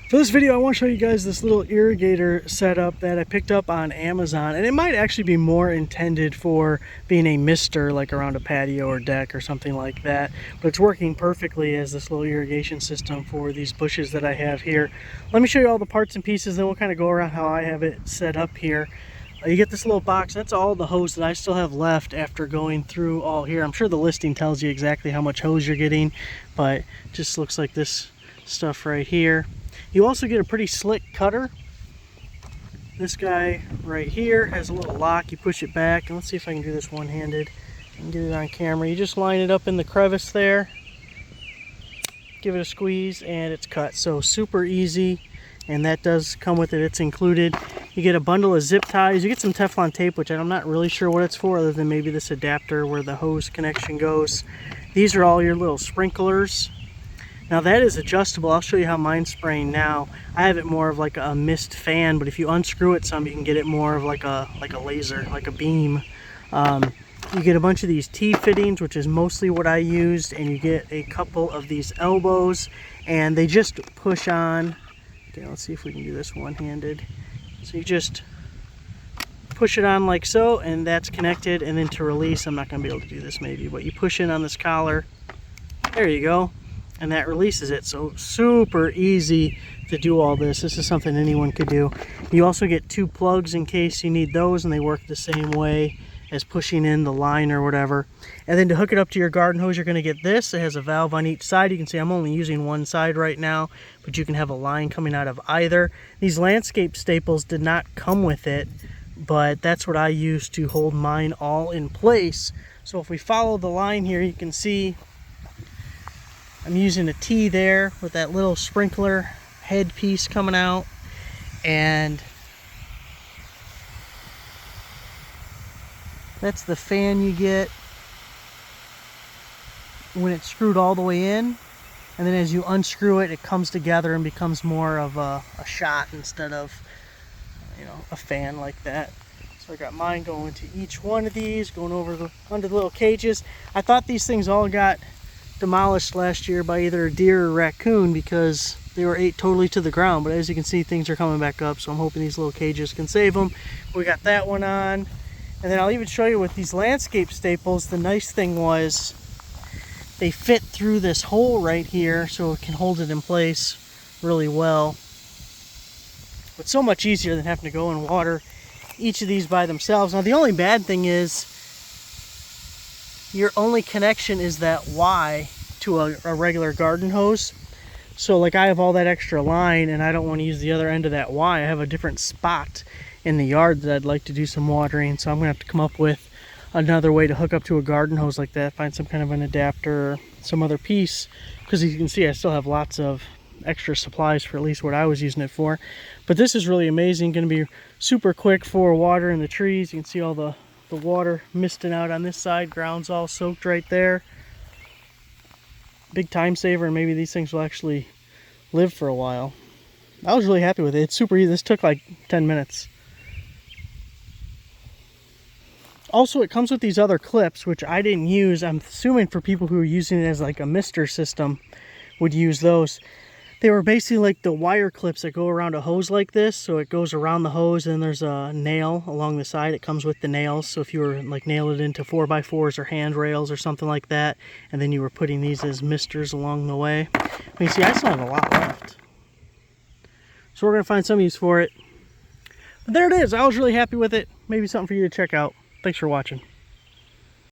For this video, I want to show you guys this little irrigator setup that I picked up on Amazon, and it might actually be more intended for being a mister, like around a patio or deck or something like that, but it's working perfectly as this little irrigation system for these bushes that I have here. Let me show you all the parts and pieces, then we'll kind of go around how I have it set up here. You get this little box. That's all the hose that I still have left after going through all here. I'm sure the listing tells you exactly how much hose you're getting, but it just looks like this stuff right here. You also get a pretty slick cutter. This guy right here has a little lock. You push it back, and let's see if I can do this one-handed and get it on camera. You just line it up in the crevice there, give it a squeeze, and it's cut. So super easy, and that does come with it. It's included. You get a bundle of zip ties. You get some Teflon tape, which I'm not really sure what it's for, other than maybe this adapter where the hose connection goes. These are all your little sprinklers. Now that is adjustable. I'll show you how mine's spraying now. I have it more of like a mist fan, but if you unscrew it some, you can get it more of like a laser, like a beam. You get a bunch of these T-fittings, which is mostly what I used, and you get a couple of these elbows, and they just push on. Okay, let's see if we can do this one-handed. So you just push it on like so, and that's connected, and then to release, I'm not going to be able to do this maybe, but you push in on this collar. There you go. And that releases it. So super easy to do all this. This is something anyone could do. You also get two plugs in case you need those, and they work the same way as pushing in the line or whatever. And then to hook it up to your garden hose, you're going to get this. It has a valve on each side. You can see I'm only using one side right now, but you can have a line coming out of either. These landscape staples did not come with it, but that's what I use to hold mine all in place. So if we follow the line here, you can see I'm using a T there with that little sprinkler head piece coming out, and that's the fan you get when it's screwed all the way in, and then as you unscrew it, it comes together and becomes more of a shot instead of, you know, a fan like that. So I got mine going to each one of these, going over under the little cages. I thought these things all got demolished last year by either a deer or raccoon because they were ate totally to the ground, but as you can see, things are coming back up, so I'm hoping these little cages can save them. We got that one on, and then I'll even show you with these landscape staples. The nice thing was they fit through this hole right here, so it can hold it in place really well. It's so much easier than having to go and water each of these by themselves. Now the only bad thing is your only connection is that Y to a regular garden hose. So like I have all that extra line, and I don't want to use the other end of that Y. I have a different spot in the yard that I'd like to do some watering, so I'm gonna have to come up with another way to hook up to a garden hose like that, find some kind of an adapter or some other piece, because as you can see, I still have lots of extra supplies for at least what I was using it for. But this is really amazing, gonna be super quick for watering the trees. You can see all the water misting out on this side, ground's all soaked right there. Big time saver, and maybe these things will actually live for a while. I was really happy with it. It's super easy. This took like 10 minutes. Also, it comes with these other clips, which I didn't use. I'm assuming for people who are using it as like a mister system would use those. They were basically like the wire clips that go around a hose like this. So it goes around the hose, and there's a nail along the side. It comes with the nails. So if you were like nail it into 4x4s or handrails or something like that, and then you were putting these as misters along the way. You see, I still have a lot left. So we're going to find some use for it. But there it is. I was really happy with it. Maybe something for you to check out. Thanks for watching.